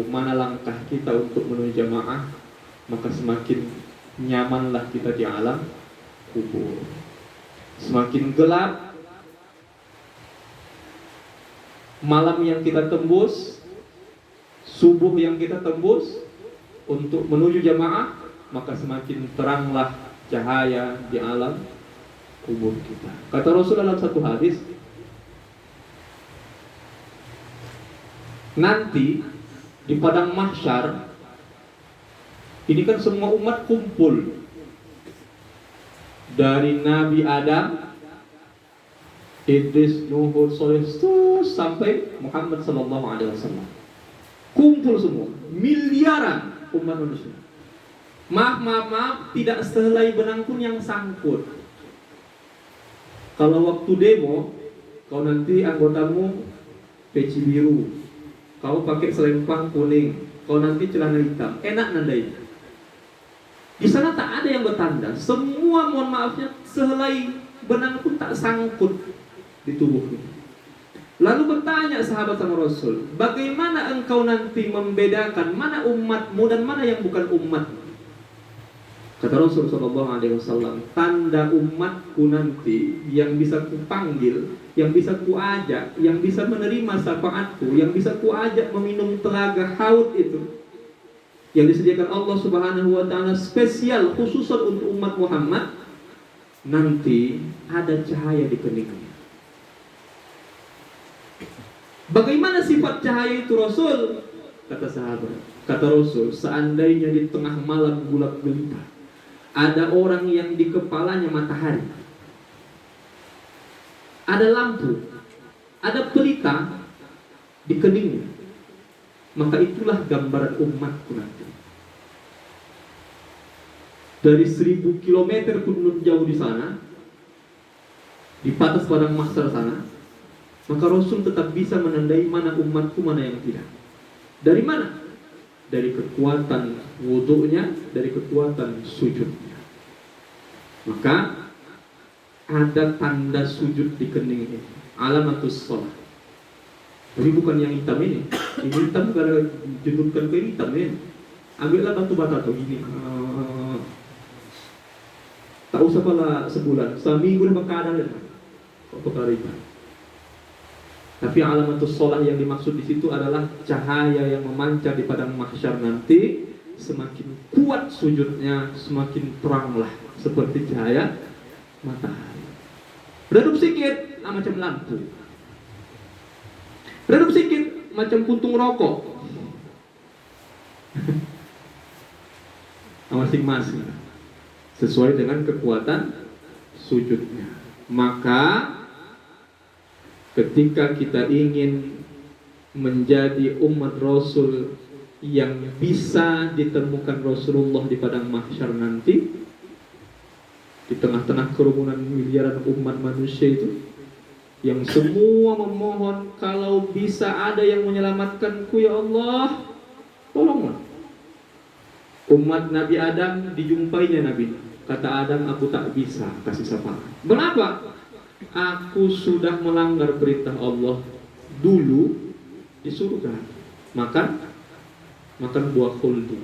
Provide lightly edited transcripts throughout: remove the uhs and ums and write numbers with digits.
mana langkah kita untuk menuju jamaah, maka semakin nyamanlah kita di alam kubur. Semakin gelap malam yang kita tembus, subuh yang kita tembus untuk menuju jamaah, maka semakin teranglah cahaya di alam kubur kita. Kata Rasulullah dalam satu hadis, nanti di padang mahsyar ini kan semua umat kumpul, dari Nabi Adam, Idris, Nuh, Soleh, sampai Muhammad sallallahu alaihi wasallam. Kumpul semua, miliaran umat manusia. Maaf, tidak sehelai benang pun yang sangkut. Kalau waktu demo, kau nanti anggotamu peci biru, kau pakai selempang kuning, kau nanti celana hitam, enak nandai. Di sana tak ada yang bertanda. Semua, mohon maafnya, sehelai benang pun tak sangkut di tubuhnya. Lalu bertanya sahabat sama Rasul, bagaimana engkau nanti membedakan mana umatmu dan mana yang bukan umatmu? Kata Rasul sallallahu alaihi wasallam, tanda umatku nanti yang bisa kupanggil, yang bisa kuajak, yang bisa menerima syafaatku, yang bisa kuajak meminum telaga haud itu, yang disediakan Allah Subhanahu wa taala spesial khususan untuk umat Muhammad, nanti ada cahaya di keningnya. Bagaimana sifat cahaya itu Rasul? Kata sahabat, kata Rasul, seandainya di tengah malam gelap gulita ada orang yang di kepalanya matahari, ada lampu, ada pelita di keningnya, maka itulah gambaran umatku nanti. Dari 1000 kilometer pun jauh di sana, di batas padang mahsyar sana, maka Rasul tetap bisa menandai mana umatku, mana yang tidak. Dari mana? Dari kekuatan wudunya, dari kekuatan sujudnya. Maka ada tanda sujud di kening ini, alamatus shalah. Tapi bukan yang hitam ini. Ini hitam kalau jendutkan ke hitam ini. Ambillah batu bata tuh gini. Tak usah pala sebulan, seminggu dah bakal ada kok perkara itu. Tapi alamatus shalah yang dimaksud di situ adalah cahaya yang memancar di padang mahsyar nanti. Semakin kuat sujudnya, semakin teranglah seperti cahaya matahari. Redup sikit, macam lampu. Redup sikit, macam puntung rokok. Masing-masing sesuai dengan kekuatan sujudnya. Maka ketika kita ingin menjadi umat Rasul yang bisa ditemukan Rasulullah di padang mahsyar nanti, di tengah-tengah kerumunan miliaran umat manusia itu, yang semua memohon, kalau bisa ada yang menyelamatkanku ya Allah, tolonglah. Umat Nabi Adam dijumpainya Nabi, kata Adam, aku tak bisa kasih syafaat. Kenapa? Aku sudah melanggar perintah Allah dulu di surga, makan buah khuldi.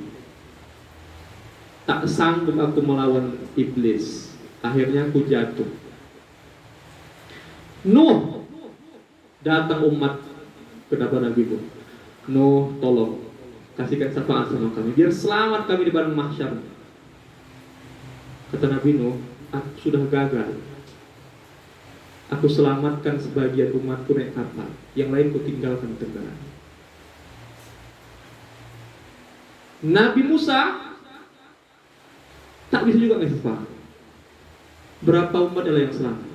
Tak sanggup aku melawan iblis, akhirnya aku jatuh. Nuh, datang umat kepada Nabi Nuh, tolong kasihkan syafaat sama kami biar selamat kami di padang mahsyar. Kata Nabi Nuh, aku sudah gagal. Aku selamatkan sebagian umatku naik kapal, yang lain ku tinggalkan tenggelam. Nabi Musa tak bisa juga ngasih syafaat. Berapa umat adalah yang selamat?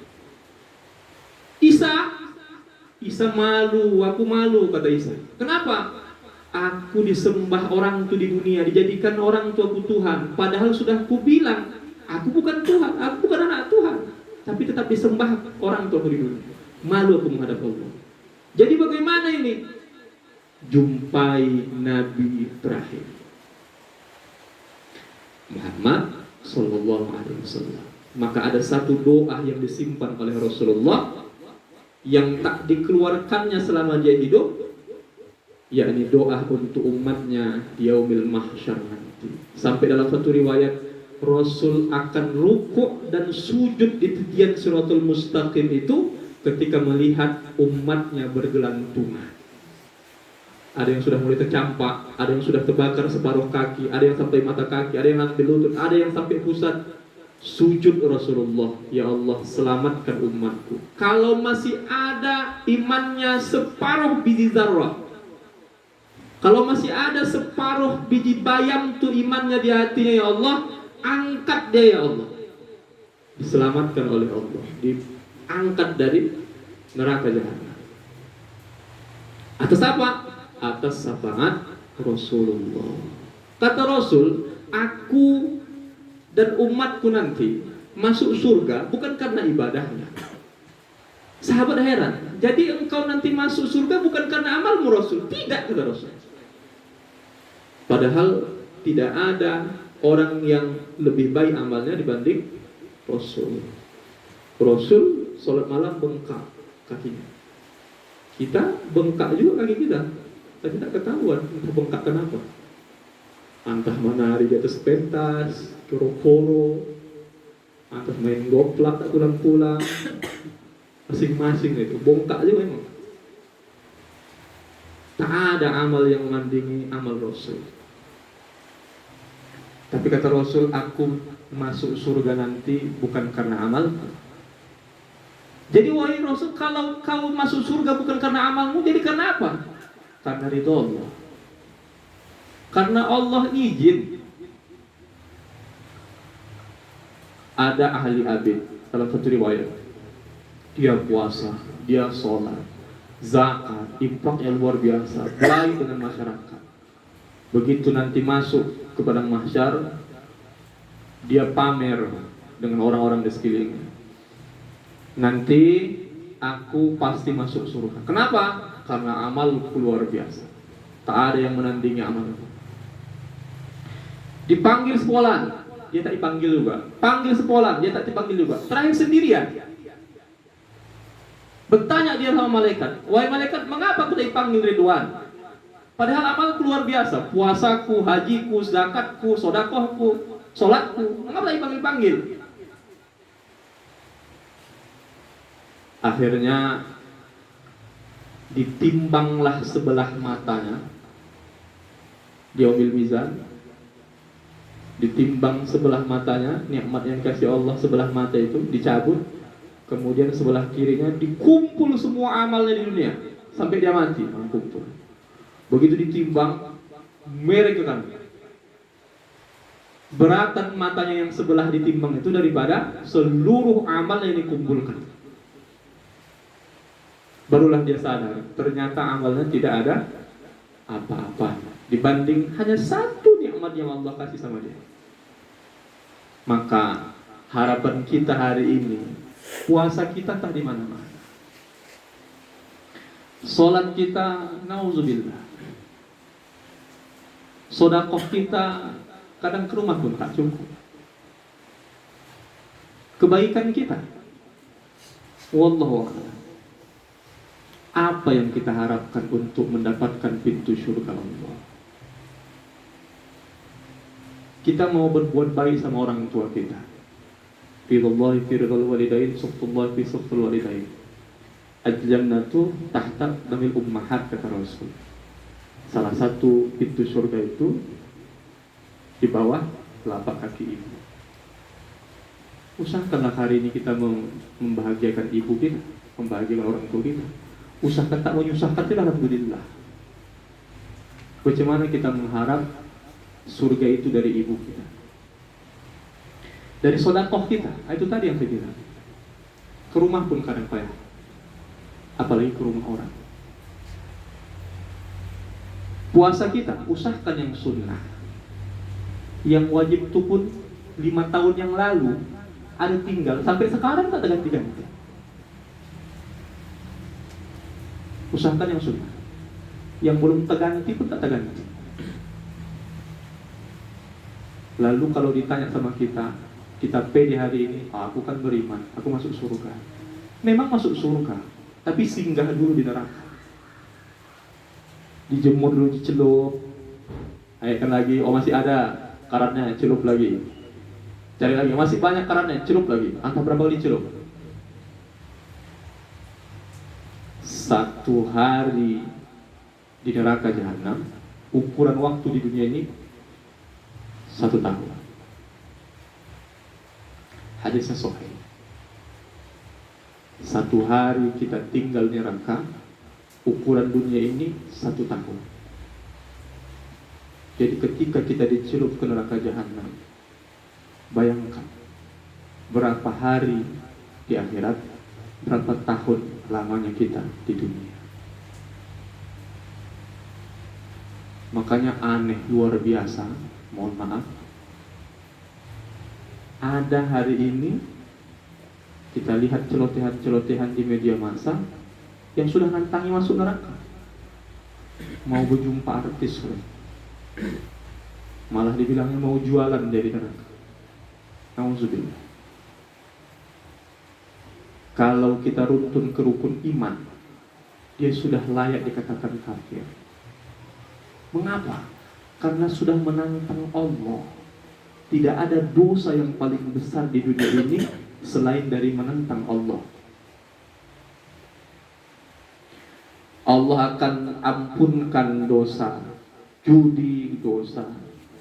Isa malu, aku malu, kata Isa. Kenapa? Aku disembah orang tu di dunia, dijadikan orang tu aku Tuhan. Padahal sudah ku bilang, aku bukan Tuhan, aku bukan anak Tuhan, tapi tetap disembah orang tu aku di dunia. Malu aku menghadap Allah. Jadi bagaimana ini? Jumpai Nabi terakhir, Muhammad sallallahu alaihi wasallam. Maka ada satu doa yang disimpan oleh Rasulullah yang tak dikeluarkannya selama dia hidup, yakni doa untuk umatnya di yaumil mahsyar nanti. Sampai dalam satu riwayat Rasul akan rukuk dan sujud di tepian Shiratul Mustaqim itu ketika melihat umatnya bergelantungan. Ada yang sudah mulai tercampak, ada yang sudah terbakar separuh kaki, ada yang sampai mata kaki, ada yang sampai lutut, ada yang sampai pusat. Sujud Rasulullah, ya Allah selamatkan umatku. Kalau masih ada imannya separuh biji zarrah, kalau masih ada separuh biji bayam tuh imannya di hatinya, ya Allah, angkat dia ya Allah. Diselamatkan oleh Allah, diangkat dari neraka jahanam. Atas apa? Atas syafaat Rasulullah. Kata Rasul, aku dan umatku nanti masuk surga bukan karena ibadahnya. Sahabat heran, jadi engkau nanti masuk surga bukan karena amalmu Rasul? Tidak, kata Rasul. Padahal tidak ada orang yang lebih baik amalnya dibanding Rasul. Rasul sholat malam bengkak kakinya. Kita bengkak juga kaki kita, tapi tak ketahuan entah bengkak kenapa. Entah menari di atas pentas, koro-koro, entah main goplak tak pulang-pulang. Masing-masing itu bongkak juga memang. Tak ada amal yang menandingi amal Rasul. Tapi kata Rasul, aku masuk surga nanti bukan karena amal. Jadi wahai Rasul, kalau kau masuk surga bukan karena amalmu, jadi karena apa? Karena ridho Allah. Karena Allah izin. Ada ahli abid dalam satu riwayat, dia puasa, dia sholat, zakat, infak yang luar biasa, baik dengan masyarakat. Begitu nanti masuk ke padang mahsyar, dia pamer dengan orang-orang di sekelilingnya. Nanti aku pasti masuk surga. Kenapa? Karena amalku luar biasa. Tak ada yang menandingi amalku. Dipanggil sekolah, dia tak dipanggil juga. Panggil sekolah, dia tak dipanggil juga. Terakhir sendirian. Bertanya dia sama malaikat, wahai malaikat, mengapa aku tak dipanggil Ridwan? Padahal amalku luar biasa, puasaku, hajiku, zakatku, sodakohku, sholatku, mengapa tak dipanggil-panggil? Akhirnya ditimbanglah sebelah matanya di yaumil mizan. Ditimbang sebelah matanya, nikmat yang dikasih Allah sebelah mata itu dicabut, kemudian sebelah kirinya dikumpul semua amalnya di dunia sampai dia mati, kumpul. Begitu ditimbang, mereka kan beratan matanya yang sebelah ditimbang itu daripada seluruh amal yang dikumpulkan. Barulah dia sadar, ternyata amalnya tidak ada apa-apa dibanding hanya satu nikmat yang Allah kasih sama dia. Maka harapan kita hari ini, puasa kita tak di mana-mana, sholat kita nauzubillah, sodakoh kita kadang ke rumah pun tak cukup, kebaikan kita, wallahu a'lam. Apa yang kita harapkan untuk mendapatkan pintu surga Allah? Kita mau berbuat baik sama orang tua kita. Ridallahi fi ridal walidain, sukhtullahi fi sukhtul walidain. Al-jannatu tahta damil ummahat, kata Rasul. Salah satu pintu surga itu di bawah telapak kaki ibu. Usahakanlah hari ini kita membahagiakan ibu kita, membahagiakan orang tua kita. Usahakan tak menyusahkan, tidak, alhamdulillah. Bagaimana kita mengharap surga itu dari ibu kita, dari sedekah kita. Itu tadi yang saya bilang. Ke rumah pun kadang payah, apalagi ke rumah orang. Puasa kita, usahakan yang sunnah. Yang wajib itu pun 5 tahun yang lalu ada tinggal, sampai sekarang tak ganti-ganti. Usahakan yang sunnah. Yang belum terganti pun tak terganti. Lalu kalau ditanya sama kita pede hari ini, aku kan beriman, aku masuk surga. Memang masuk surga, tapi singgah dulu di neraka. dijemur dulu, dicelup, airkan lagi, oh masih ada karatnya, celup lagi, cari lagi, masih banyak karatnya, celup lagi, entah berapa kali celup. Satu hari di neraka jahanam, ukuran waktu di dunia ini 1 tahun. Hadisnya sahih. Satu hari kita tinggal di neraka, ukuran dunia ini 1 tahun. Jadi ketika kita dicelup ke neraka jahanam, bayangkan berapa hari di akhirat, berapa tahun lamanya kita di dunia. Makanya aneh luar biasa, mohon maaf. Ada hari ini kita lihat celotehan-celotehan di media massa yang sudah nantangi masuk neraka, mau berjumpa artis, malah dibilangnya mau jualan dari neraka. Nauzubillah. Kalau kita runtun ke rukun iman, dia sudah layak dikatakan kafir. Mengapa? Karena sudah menantang Allah. Tidak ada dosa yang paling besar di dunia ini selain dari menentang Allah. Allah akan ampunkan dosa judi, dosa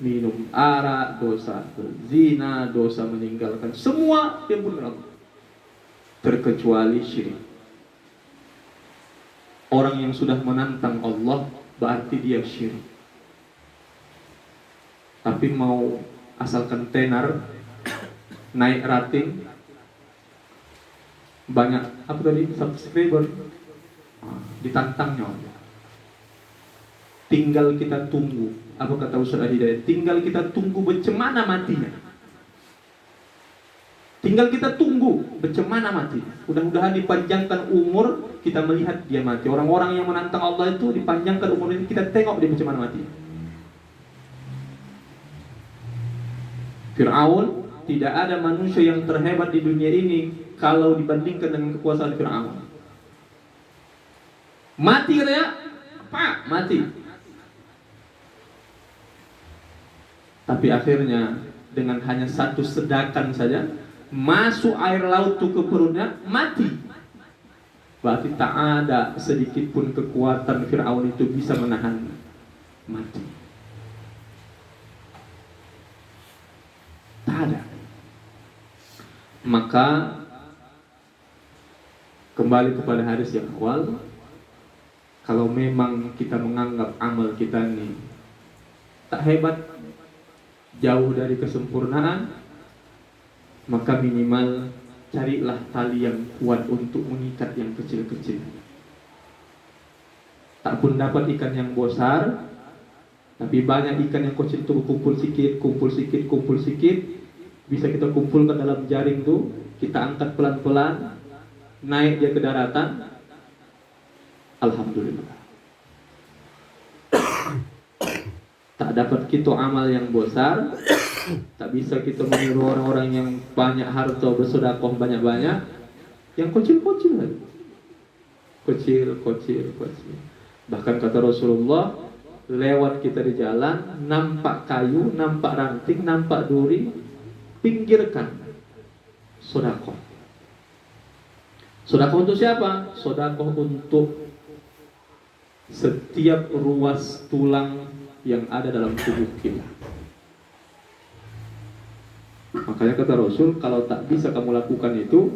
minum arak, dosa zina, dosa meninggalkan, semua diampunkan Allah, terkecuali syirik. Orang yang sudah menantang Allah berarti dia syirik. Tapi mau asalkan tenar, naik rating, banyak apa tadi, subscriber, ditantangnya. Tinggal kita tunggu. Apa kata Ustaz Hidayat? Tinggal kita tunggu bagaimana matinya. Tinggal kita tunggu bagaimana mati. Mudah-mudahan dipanjangkan umur, kita melihat dia mati. Orang-orang yang menantang Allah itu dipanjangkan umur ini, kita tengok dia bagaimana mati. Fir'aun, tidak ada manusia yang terhebat di dunia ini kalau dibandingkan dengan kekuasaan Fir'aun. Mati katanya, apa? Mati. Tapi akhirnya dengan hanya satu sedakan saja, masuk air laut ke perutnya, mati. Berarti tak ada sedikit pun kekuatan Fir'aun itu bisa menahan mati. Tak ada. Maka kembali kepada hadis yang awal, kalau memang kita menganggap amal kita ini tak hebat, jauh dari kesempurnaan, maka minimal carilah tali yang kuat untuk mengikat yang kecil-kecil. Tak pun dapat ikan yang besar, tapi banyak ikan yang kecil itu kumpul sikit, bisa kita kumpulkan dalam jaring itu, kita angkat pelan-pelan, naik dia ke daratan. Alhamdulillah. Tak dapat kita amal yang besar, tak bisa kita meniru orang-orang yang banyak harta bersedekah banyak-banyak, yang kecil-kecil lagi. Kecil. Bahkan kata Rasulullah, lewat kita di jalan, nampak kayu, nampak ranting, nampak duri, pinggirkan. Sedekah. Sedekah untuk siapa? Sedekah untuk setiap ruas tulang yang ada dalam tubuh kita. Makanya kata Rasul, kalau tak bisa kamu lakukan itu,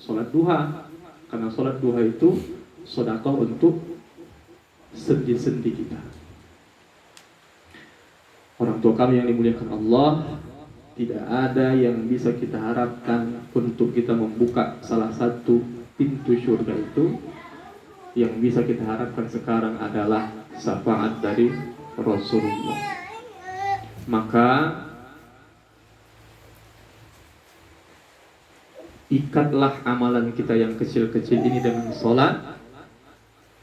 sholat duha. Karena sholat duha itu sedekah untuk sendi-sendi kita. Orang tua kami yang dimuliakan Allah, tidak ada yang bisa kita harapkan untuk kita membuka salah satu pintu surga itu. Yang bisa kita harapkan sekarang adalah syafaat dari Rasulullah. Maka ikatlah amalan kita yang kecil-kecil ini dengan sholat.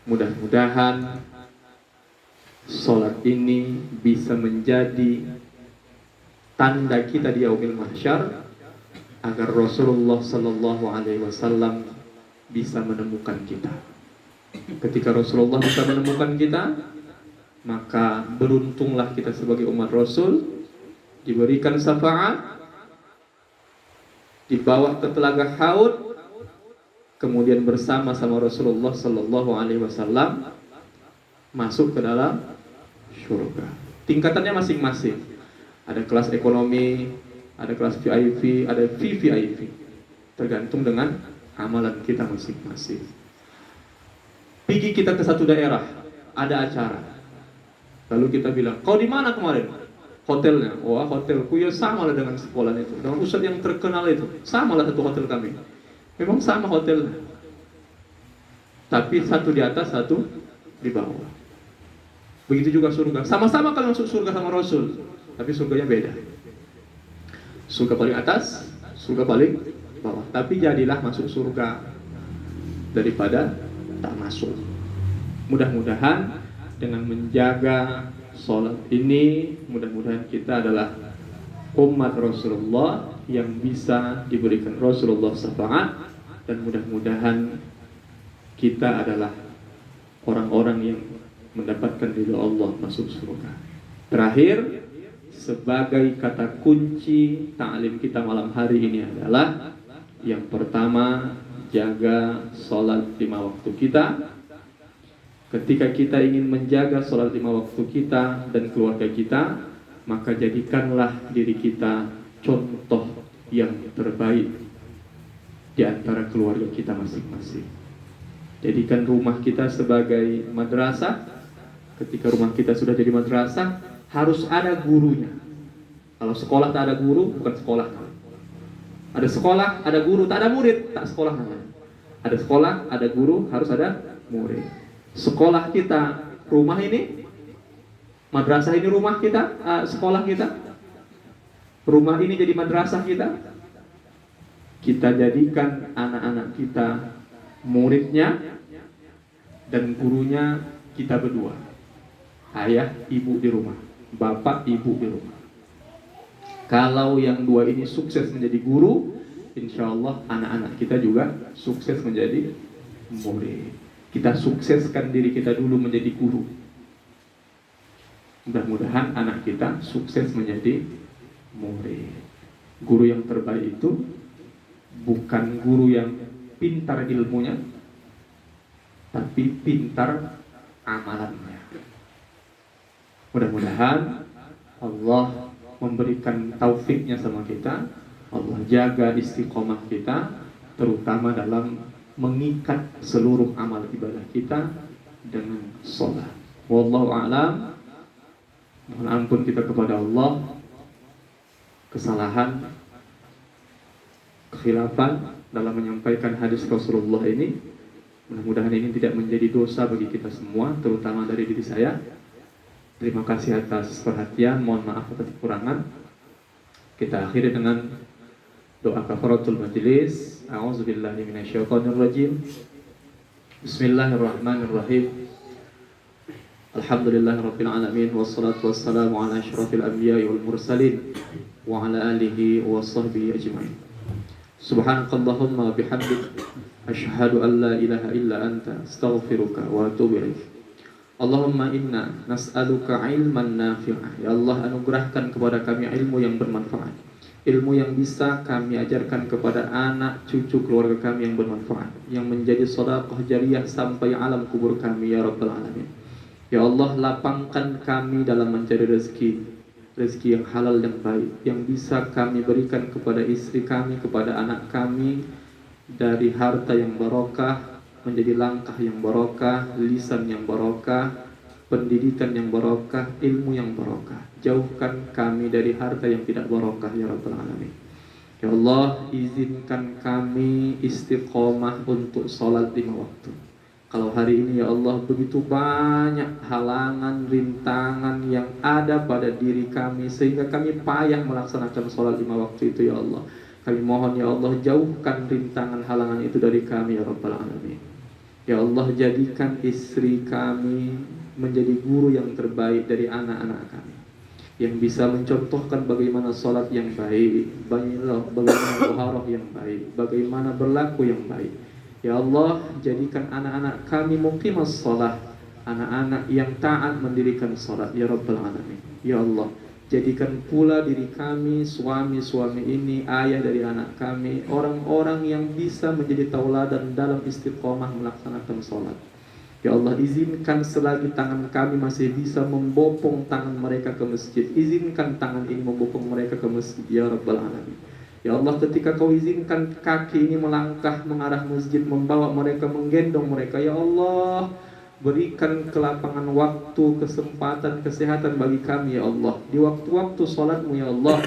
Mudah-mudahan sholat ini bisa menjadi tanda kita di yaumil mahsyar, agar Rasulullah sallallahu alaihi wasallam bisa menemukan kita. Ketika Rasulullah bisa menemukan kita, maka beruntunglah kita sebagai umat Rasul, diberikan syafaat, dibawa ke telaga Haud, kemudian bersama-sama Rasulullah Sallallahu Alaihi Wasallam masuk ke dalam surga. Tingkatannya masing-masing. Ada kelas ekonomi, ada kelas VIP, ada VVIP. Tergantung dengan amalan kita masing-masing. Pergi kita ke satu daerah, ada acara. Lalu kita bilang, kau di mana kemarin? Hotelnya. Wah, hotelku ya sama lah dengan sekolah itu, dengan ustadz yang terkenal itu. Sama lah satu hotel kami. Memang sama hotelnya. Tapi satu di atas, satu di bawah. Begitu juga surga. Sama-sama kalau masuk surga sama Rasul, tapi surganya beda. Surga paling atas, surga paling bawah. Tapi jadilah masuk surga daripada tak masuk. Mudah-mudahan dengan menjaga sholat ini, mudah-mudahan kita adalah umat Rasulullah yang bisa diberikan Rasulullah syafaat, dan mudah-mudahan kita adalah orang-orang yang mendapatkan ridho Allah masuk surga. Terakhir, sebagai kata kunci ta'lim kita malam hari ini adalah yang pertama, jaga sholat 5 waktu kita. Ketika kita ingin menjaga sholat 5 waktu kita dan keluarga kita, maka jadikanlah diri kita contoh yang terbaik di antara keluarga kita masing-masing. Jadikan rumah kita sebagai madrasah. Ketika rumah kita sudah jadi madrasah, harus ada gurunya. Kalau sekolah tak ada guru, bukan sekolah. Ada sekolah, ada guru, tak ada murid, tak sekolah namanya. Ada sekolah, ada guru, harus ada murid. Sekolah kita, rumah ini, madrasah ini rumah kita, sekolah kita. Rumah ini jadi madrasah kita. Kita jadikan anak-anak kita muridnya, dan gurunya kita berdua. Ayah, ibu di rumah, bapak, ibu di rumah. Kalau yang dua ini sukses menjadi guru, insya Allah anak-anak kita juga sukses menjadi murid. Kita sukseskan diri kita dulu menjadi guru. Mudah-mudahan anak kita sukses menjadi murid. Guru yang terbaik itu bukan guru yang pintar ilmunya, tapi pintar amalannya. Mudah-mudahan Allah memberikan taufiknya sama kita. Allah jaga istiqomah kita, terutama dalam mengikat seluruh amal ibadah kita dengan sholat. Wallahu a'lam. Mohon ampun kita kepada Allah kesalahan, kekhilafan dalam menyampaikan hadis Rasulullah ini. Mudah-mudahan ini tidak menjadi dosa bagi kita semua, terutama dari diri saya. Terima kasih atas perhatian, mohon maaf atas kekurangan. Kita akhiri dengan doa kafaratul majlis. A'udzubillahi minasyaitonirrajim. Bismillahirrahmanirrahim. Alhamdulillahirabbil alamin, wassalatu wassalamu ala asyrafil anbiya'i wal mursalin wa ala alihi wa sahbihi ajma'in. Subhanakallahumma bihamdik, asyhadu an la ilaha illa anta, astaghfiruka wa atubu ilaik. Allahumma inna nas'aluka ilman nafi'ah. Ya Allah, anugerahkan kepada kami ilmu yang bermanfaat, ilmu yang bisa kami ajarkan kepada anak cucu keluarga kami yang bermanfaat, yang menjadi sedekah jariyah sampai alam kubur kami ya rabbal alamin. Ya Allah, lapangkan kami dalam mencari rezeki yang halal yang baik, yang bisa kami berikan kepada istri kami, kepada anak kami, dari harta yang barokah menjadi langkah yang barokah, lisan yang barokah, pendidikan yang barokah, ilmu yang barokah. Jauhkan kami dari harta yang tidak barokah ya rabbal alamin. Ya Allah, izinkan kami istiqomah untuk sholat 5 waktu. Kalau hari ini ya Allah begitu banyak halangan, rintangan yang ada pada diri kami sehingga kami payah melaksanakan sholat 5 waktu itu ya Allah. Kami mohon ya Allah, jauhkan rintangan halangan itu dari kami ya rabbal alamin. Ya Allah, jadikan istri kami menjadi guru yang terbaik dari anak-anak kami, yang bisa mencontohkan bagaimana sholat yang baik, bagaimana taharah yang baik, bagaimana berlaku yang baik. Ya Allah, jadikan anak-anak kami muqimas sholat, anak-anak yang taat mendirikan sholat ya Rabbal Alamin. Ya Allah, jadikan pula diri kami, suami-suami ini, ayah dari anak kami, orang-orang yang bisa menjadi tauladan dalam istiqomah melaksanakan sholat. Ya Allah, izinkan selagi tangan kami masih bisa membopong tangan mereka ke masjid, izinkan tangan ini membopong mereka ke masjid ya Rabbal Alamin. Ya Allah, ketika kau izinkan kaki ini melangkah mengarah masjid, membawa mereka, menggendong mereka, ya Allah, berikan kelapangan waktu, kesempatan, kesehatan bagi kami ya Allah, di waktu-waktu sholatmu ya Allah,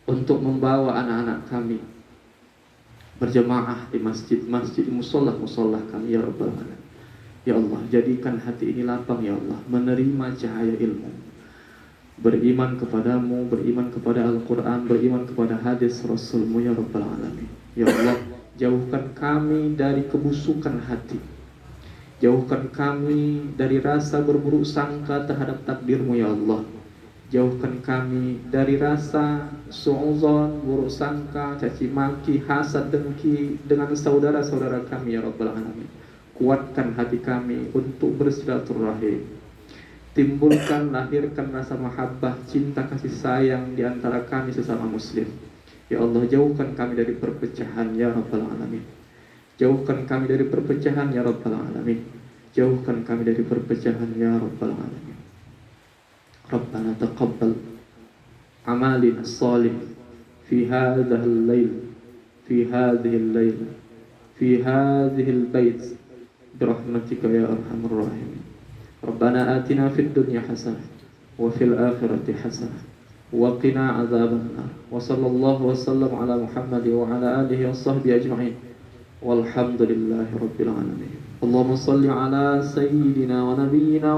untuk membawa anak-anak kami berjamaah di masjid-masjid, musolah-musolah kami ya Rabbal Alamin. Ya Allah, jadikan hati ini lapang ya Allah, menerima cahaya ilmu, beriman kepadamu, beriman kepada Al-Quran, beriman kepada hadis Rasulmu ya Rabbal Alamin. Ya Allah, jauhkan kami dari kebusukan hati, jauhkan kami dari rasa berburuk sangka terhadap takdirmu ya Allah. Jauhkan kami dari rasa su'uzon, buruk sangka, caci maki, hasad, dengki dengan saudara-saudara kami ya Rabbal Alamin. Kuatkan hati kami untuk bersilaturahim. Timbulkan, lahirkan rasa mahabbah, cinta kasih sayang di antara kami sesama muslim. Ya Allah, jauhkan kami dari perpecahan ya Rabbal Alamin. Jauhkan kami dari perpecahan ya Rabbal Alamin. Jauhkan kami dari perpecahan ya Rabbal Alamin. Rabbana taqabbal amalina salih fi hadhal layl, fi hadhil layl, fi hadhil bait, برحمتك يا أرحم الراحمين. ربنا آتنا في الدنيا حسنة وفي الآخرة حسنة وقنا عذاب النار. وصلى الله وسلم على محمد وعلى آله وصحبه أجمعين والحمد لله رب العالمين. اللهم صل على سيدنا ونبينا